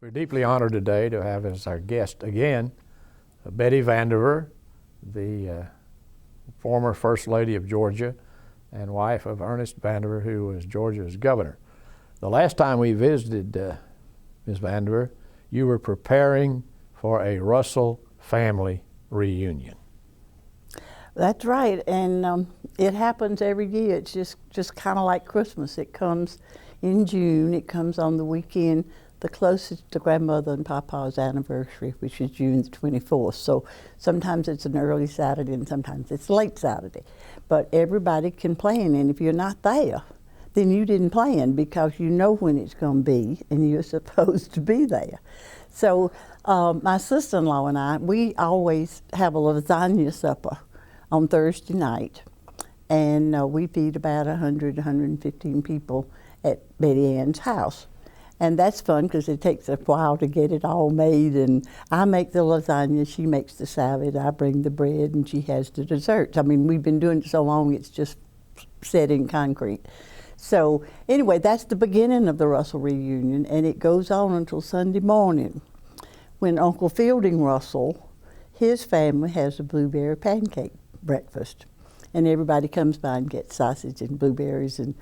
We're deeply honored today to have as our guest again Betty Vandiver, the former First Lady of Georgia and wife of Ernest Vandiver, who was Georgia's governor. The last time we visited Ms. Vandiver, you were preparing for a Russell family reunion. That's right, and it happens every year. It's just kind of like Christmas. It comes in June. It comes on the weekend the closest to Grandmother and Papa's anniversary, which is June the 24th. So sometimes it's an early Saturday and sometimes it's late Saturday. But everybody can plan, and if you're not there, then you didn't plan, because you know when it's going to be and you're supposed to be there. So my sister-in-law and I, we always have a lasagna supper on Thursday night, and we feed about 100, 115 people at Betty Ann's house. And that's fun because it takes a while to get it all made, and I make the lasagna, she makes the salad, I bring the bread, and she has the desserts. I mean, we've been doing it so long, it's just set in concrete. So anyway, that's the beginning of the Russell reunion, and it goes on until Sunday morning, when Uncle Fielding Russell, his family has a blueberry pancake breakfast. And everybody comes by and gets sausage and blueberries and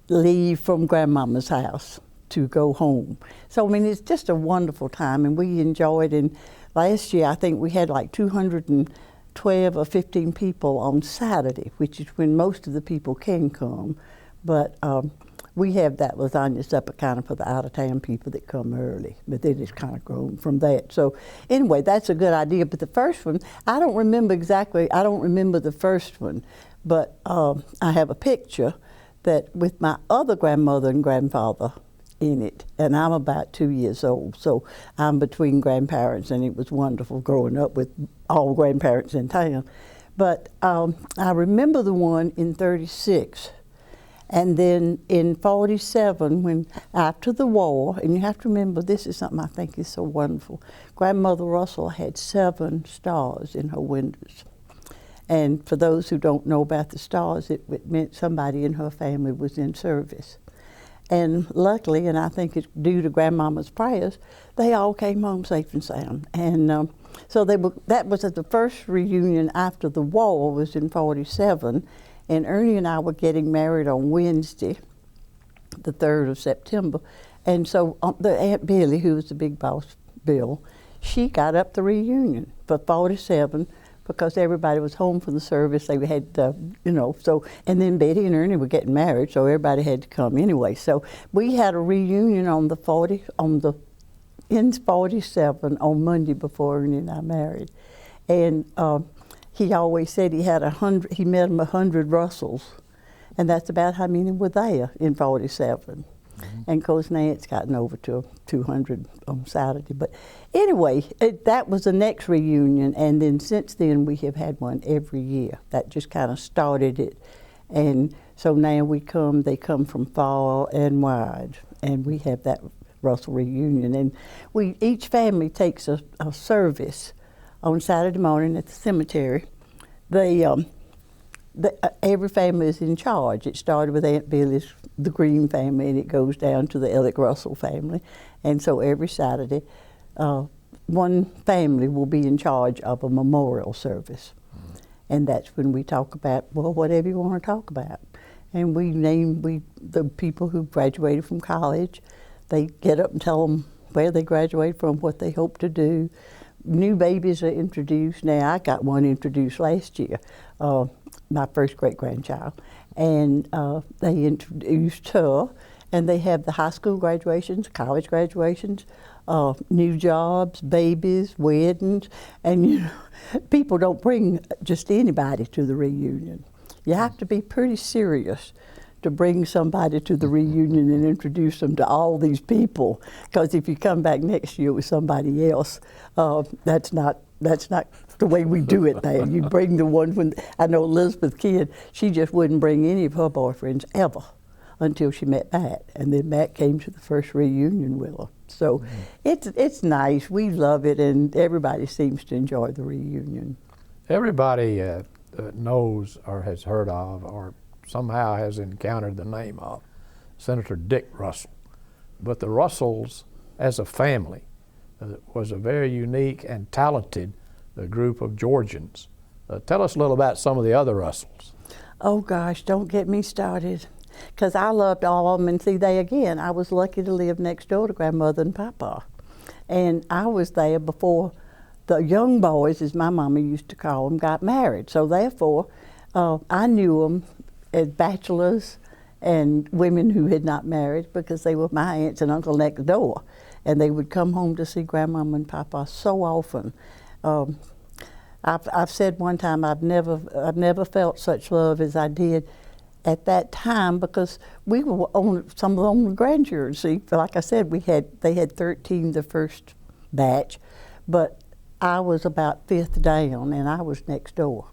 leave from Grandmama's house to go home. So I mean, it's just a wonderful time, and we enjoy it. And last year I think we had like 212 or 15 people on Saturday, which is when most of the people can come. But we have that lasagna supper kind of for the out-of-town people that come early, but then it's kind of grown from that. So anyway, that's a good idea. But the first one, I don't remember exactly, I don't remember the first one, but I have a picture that with my other grandmother and grandfather in it, and I'm about 2 years old, so I'm between grandparents, and it was wonderful growing up with all grandparents in town. But I remember the one in '36, and then in '47, when after the war, and you have to remember, this is something I think is so wonderful, Grandmother Russell had 7 stars in her windows. And for those who don't know about the stars, it meant somebody in her family was in service. And luckily, and I think it's due to Grandmama's prayers, they all came home safe and sound. And so that was at the first reunion after the war, was in '47. And Ernie and I were getting married on Wednesday, the 3rd of September. And so the Aunt Billy, who was the big boss, Bill, she got up the reunion for '47, because everybody was home from the service. They had, so, and then Betty and Ernie were getting married, so everybody had to come anyway. So we had a reunion in '47 on Monday before Ernie and I married. And he always said he met 100 Russells, and that's about how many were there in '47. And of course now it's gotten over to 200 on Saturday. But anyway, that was the next reunion, and then since then we have had one every year. That just kind of started it. And so now they come from far and wide, and we have that Russell reunion. And each family takes a service on Saturday morning at the cemetery. Every family is in charge. It started with Aunt Billy's, the Green family, and it goes down to the Ellick Russell family. And so every Saturday, one family will be in charge of a memorial service. And that's when we talk about, well, whatever you want to talk about. And we name the people who graduated from college. They get up and tell them where they graduated from, what they hope to do. New babies are introduced. Now, I got one introduced last year, my first great-grandchild, and they introduced her, and they have the high school graduations, college graduations, new jobs, babies, weddings, and people don't bring just anybody to the reunion. You have to be pretty serious to bring somebody to the reunion and introduce them to all these people, because if you come back next year with somebody else, that's not the way we do it there. You bring the one. When I know Elizabeth Kidd, she just wouldn't bring any of her boyfriends ever until she met Matt, and then Matt came to the first reunion with her. So it's nice. We love it, and everybody seems to enjoy the reunion. Everybody knows or has heard of or somehow has encountered the name of Senator Dick Russell. But the Russells as a family was a very unique and talented group of Georgians. Tell us a little about some of the other Russells. Oh gosh, don't get me started. Because I loved all of them, and see, I was lucky to live next door to Grandmother and Papa. And I was there before the young boys, as my mama used to call them, got married. So therefore, I knew them as bachelors and women who had not married, because they were my aunts and uncle next door. And they would come home to see Grandmama and Papa so often. I've said one time I've never felt such love as I did at that time, because we were some of the only grandchildren. See, like I said, they had 13 the first batch, but I was about 5th down, and I was next door.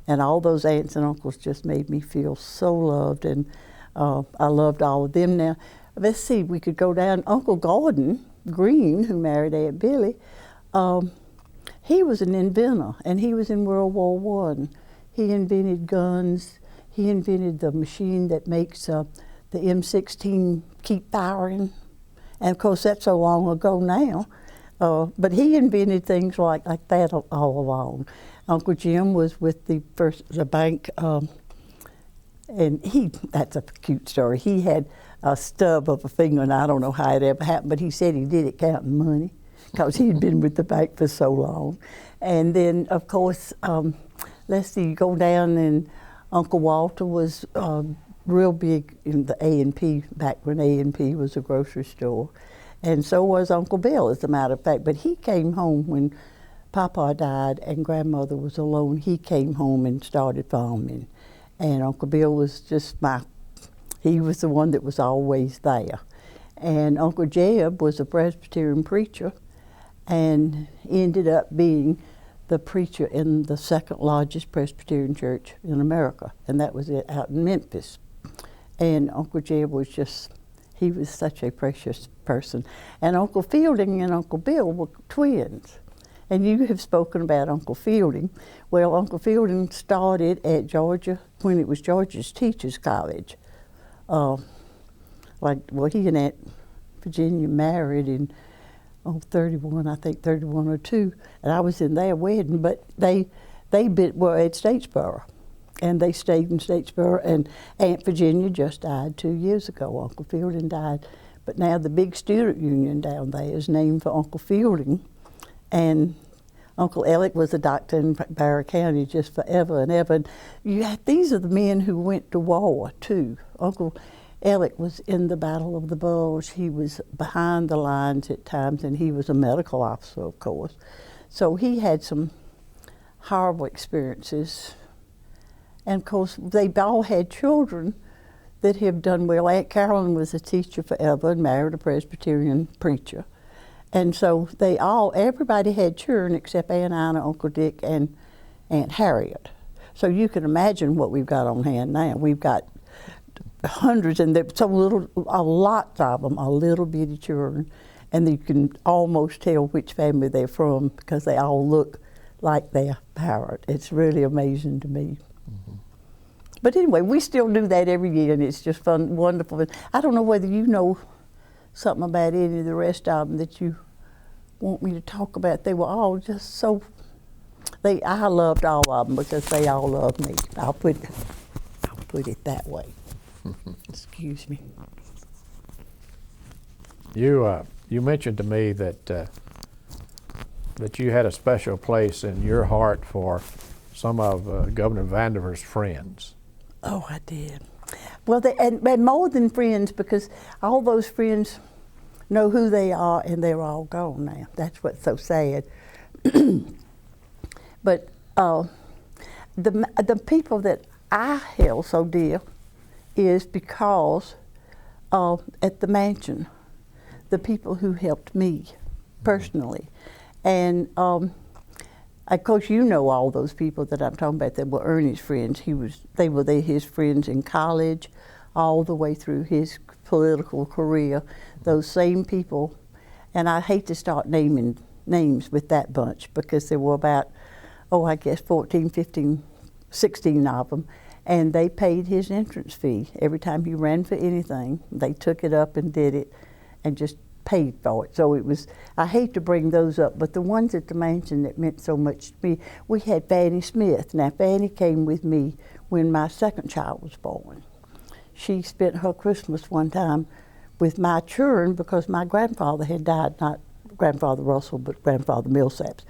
And all those aunts and uncles just made me feel so loved, and I loved all of them. Now, let's see, we could go down. Uncle Gordon Green, who married Aunt Billy, he was an inventor, and he was in World War I. He invented guns. He invented the machine that makes the M16 keep firing. And of course, that's so long ago now. But he invented things like that all along. Uncle Jim was with the bank, and that's a cute story. He had a stub of a finger, and I don't know how it ever happened, but he said he did it counting money, because he'd been with the bank for so long. And then, of course, let's see, you go down, and Uncle Walter was real big in the A&P, back when A&P was a grocery store. And so was Uncle Bill, as a matter of fact. But he came home when Papa died and Grandmother was alone. He came home and started farming. And Uncle Bill was he was the one that was always there. And Uncle Jeb was a Presbyterian preacher and ended up being the preacher in the 2nd largest Presbyterian church in America, and that was it out in Memphis. And Uncle Jeb was he was such a precious person. And Uncle Fielding and Uncle Bill were twins. And you have spoken about Uncle Fielding. Well, Uncle Fielding started at Georgia, when it was Georgia's Teachers College. He and Aunt Virginia married in 31 or 2, and I was in their wedding, but they were at Statesboro, and they stayed in Statesboro, and Aunt Virginia just died 2 years ago. Uncle Fielding died, but now the big student union down there is named for Uncle Fielding, and Uncle Ellick was a doctor in Barrow County just forever and ever. These are the men who went to war, too. Uncle Ellick was in the Battle of the Bulge. He was behind the lines at times, and he was a medical officer, of course. So he had some horrible experiences. And of course, they've all had children that have done well. Aunt Carolyn was a teacher forever and married a Presbyterian preacher. And so everybody had children except Aunt Anna, Uncle Dick, and Aunt Harriet. So you can imagine what we've got on hand now. We've got hundreds, and a lot of them are little bitty children, and you can almost tell which family they're from because they all look like their parent. It's really amazing to me. Mm-hmm. But anyway, we still do that every year, and it's just fun, wonderful. I don't know whether you know something about any of the rest of them that you want me to talk about. They were all just so. I loved all of them because they all loved me. I'll put it that way. Excuse me. You mentioned to me that you had a special place in your heart for some of Governor Vandiver's friends. Oh, I did. Well, and more than friends, because all those friends know who they are, and they're all gone now. That's what's so sad. But the people that I held so dear is because at the mansion, the people who helped me personally. And of course, you know all those people that I'm talking about that were Ernie's friends. They were his friends in college, all the way through his political career. Those same people, and I hate to start naming names with that bunch because there were about, 14, 15, 16 of them. And they paid his entrance fee every time he ran for anything. They took it up and did it, and just paid for it. So it was, I hate to bring those up, but the ones at the mansion that meant so much to me, we had Fanny Smith. Now Fanny came with me when my second child was born. She spent her Christmas one time with my children because my grandfather had died, not Grandfather Russell, but Grandfather Millsaps.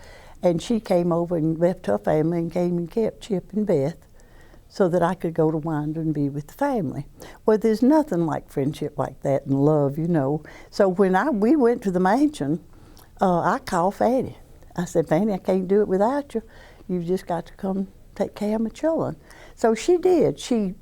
And she came over and left her family and came and kept Chip and Beth so that I could go to Winder and be with the family. Well, there's nothing like friendship like that and love, you know. So when we went to the mansion, I called Fanny. I said, Fanny, I can't do it without you. You've just got to come take care of my children. So she did. She,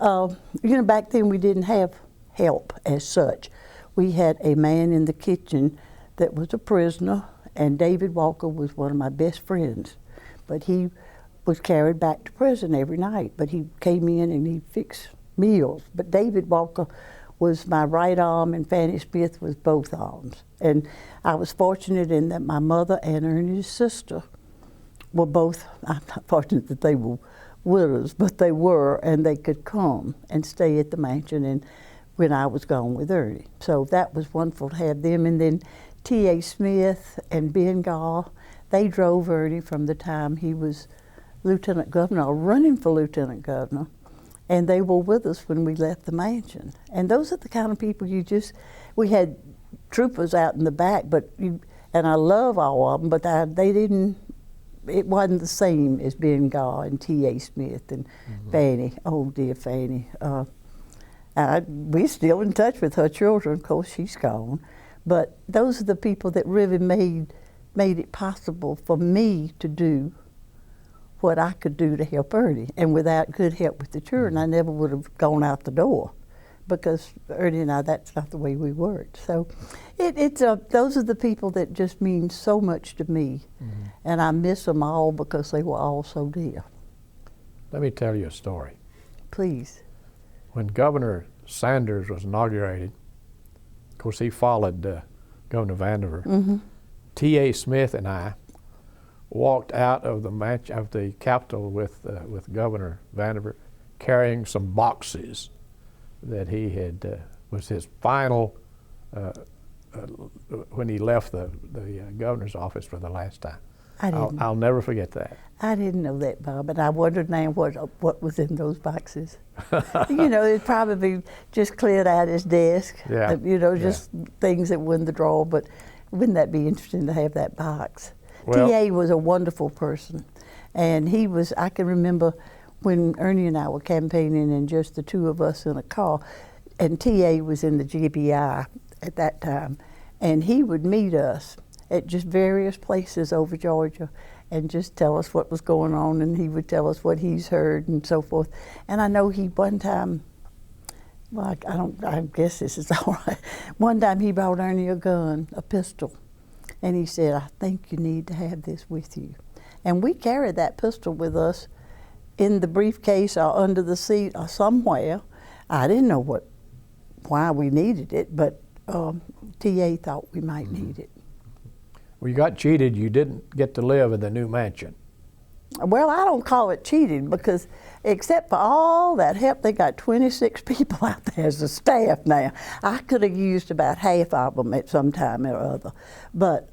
you know, back then we didn't have help as such. We had a man in the kitchen that was a prisoner, and David Walker was one of my best friends. But he was carried back to prison every night, but he came in and he fixed meals. But David Walker was my right arm and Fanny Smith was both arms. And I was fortunate in that my mother and Ernest's sister were both, I'm not fortunate that they were widows, but they were, and they could come and stay at the mansion and when I was gone with Ernie. So that was wonderful to have them. And then T.A. Smith and Ben Gall, they drove Ernie from the time he was Lieutenant Governor, or running for Lieutenant Governor, and they were with us when we left the mansion. And those are the kind of people you just, we had troopers out in the back, but and I love all of them, but they didn't, it wasn't the same as Ben Gall and T.A. Smith and Fanny. Oh dear Fanny. We're still in touch with her children, of course she's gone, but those are the people that really made it possible for me to do what I could do to help Ernie. And without good help with the children, I never would have gone out the door because Ernie and I, that's not the way we worked. So those are the people that just mean so much to me. And I miss them all because they were all so dear. Let me tell you a story. Please. When Governor Sanders was inaugurated, of course he followed Governor Vandiver, T.A. Smith and I walked out of the Capitol with Governor Vandiver, carrying some boxes that he had was his final when he left the governor's office for the last time. I'll never forget that. I didn't know that, Bob, and I wondered now what was in those boxes. You know, it probably just cleared out his desk. Yeah. You know, just things that were in the drawer. But wouldn't that be interesting to have that box? Well, T.A. was a wonderful person, and he was, I can remember when Ernie and I were campaigning and just the two of us in a car, and T.A. was in the GBI at that time, and he would meet us at just various places over Georgia and just tell us what was going on, and he would tell us what he's heard and so forth. And I know he one time, well, I guess this is all right. One time he brought Ernie a gun, a pistol, and he said, I think you need to have this with you. And we carried that pistol with us in the briefcase or under the seat or somewhere. I didn't know why we needed it, but T.A. thought we might need it. Well, you got cheated. You didn't get to live in the new mansion. Well, I don't call it cheating because except for all that help, they got 26 people out there as a staff now. I could have used about half of them at some time or other. But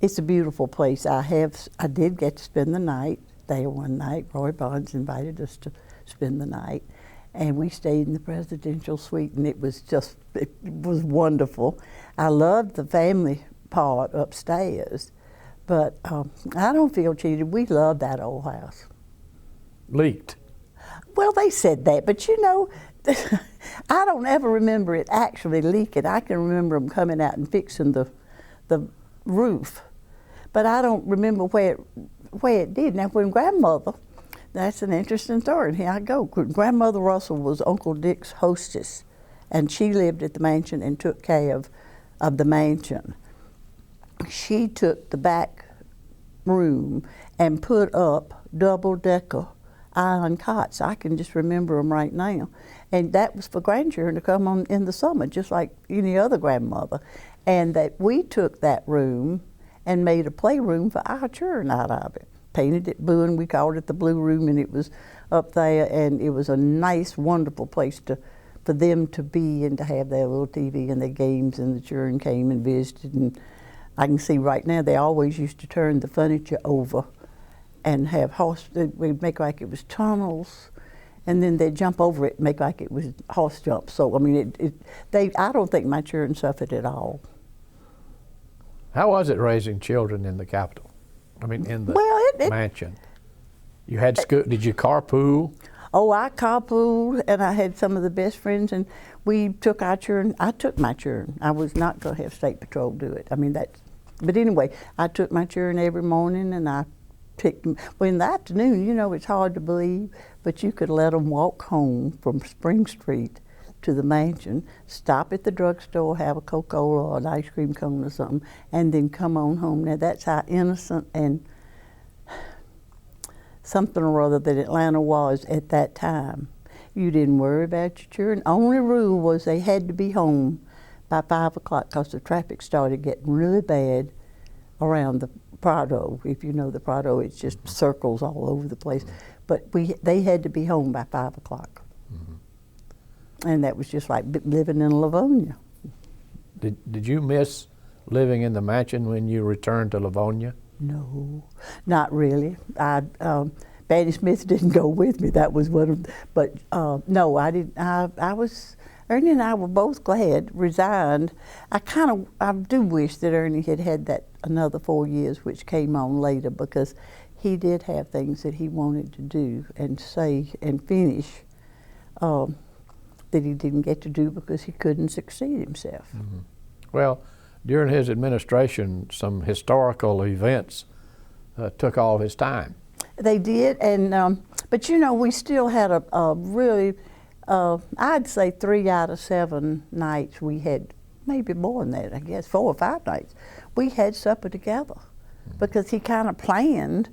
it's a beautiful place. I did get to spend the night there one night. Roy Barnes invited us to spend the night. And we stayed in the presidential suite, and it was wonderful. I loved the family part upstairs. But I don't feel cheated. We love that old house. Leaked. Well, they said that, but you know, I don't ever remember it actually leaking. I can remember them coming out and fixing the roof, but I don't remember where it did. Now, when Grandmother, that's an interesting story, and here I go. Grandmother Russell was Uncle Dick's hostess, and she lived at the mansion and took care of the mansion. She took the back room and put up double-decker iron cots. I can just remember them right now. And that was for grandchildren to come on in the summer, just like any other grandmother. And that we took that room and made a playroom for our children out of it. Painted it blue, and we called it the Blue Room, and it was up there, and it was a nice, wonderful place to for them to be and to have their little TV and their games, and the children came and visited. And I can see right now they always used to turn the furniture over and have we'd make like it was tunnels, and then they'd jump over it and make like it was horse jumps. So I mean, I don't think my children suffered at all. How was it raising children in the Capitol? I mean, in the mansion. You had school. Did you carpool? Oh, I carpooled, and I had some of the best friends, and we took our children. I took my children. I was not going to have State Patrol do it. I mean, but anyway, I took my children every morning, and I picked them. Well, in the afternoon, you know, it's hard to believe, but you could let them walk home from Spring Street to the mansion, stop at the drugstore, have a Coca-Cola or an ice cream cone or something, and then come on home. Now, that's how innocent and something or other that Atlanta was at that time. You didn't worry about your children. Only rule was they had to be home by 5 o'clock because the traffic started getting really bad around the Prado. If you know the Prado, it's just circles all over the place. But they had to be home by 5 o'clock. And that was just like living in Livonia. Did you miss living in the mansion when you returned to Livonia? No, not really. Fannie Smith didn't go with me. That was one of, but no, I didn't. Ernie and I were both glad, resigned. I do wish that Ernie had had that another 4 years, which came on later, because he did have things that he wanted to do and say and finish that he didn't get to do because he couldn't succeed himself. Mm-hmm. Well, during his administration, some historical events took all of his time. They did, and but you know, we still had a really, I'd say 3 out of 7 nights we had, maybe more than that, I guess 4 or 5 nights, we had supper together, because he kind of planned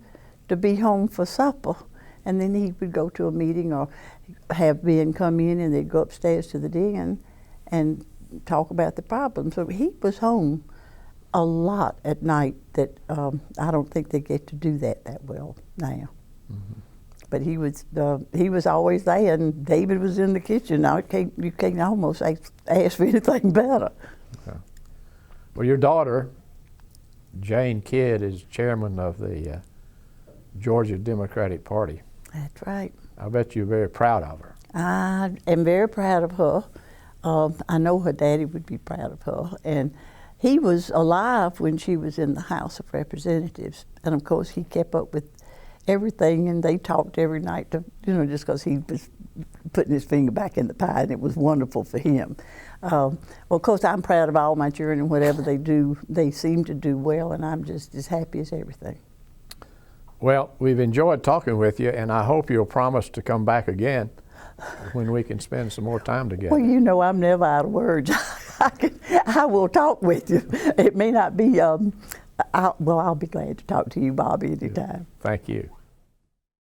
to be home for supper, and then he would go to a meeting or have Ben come in, and they'd go upstairs to the den and talk about the problem. So he was home a lot at night that I don't think they get to do that well now. Mm-hmm. But he was always there, and David was in the kitchen. Now you can't almost ask for anything better. Okay. Well, your daughter, Jane Kidd, is chairman of the Georgia Democratic Party. That's right. I bet you're very proud of her. I am very proud of her. I know her daddy would be proud of her. And he was alive when she was in the House of Representatives. And of course, he kept up with everything, and they talked every night, just because he was putting his finger back in the pie, and it was wonderful for him. Well, of course, I'm proud of all my children, and whatever they do, they seem to do well, and I'm just as happy as everything. Well, we've enjoyed talking with you, and I hope you'll promise to come back again when we can spend some more time together. Well, you know, I'm never out of words. I will talk with you. It may not be, I'll be glad to talk to you, Bobby, anytime. Thank you.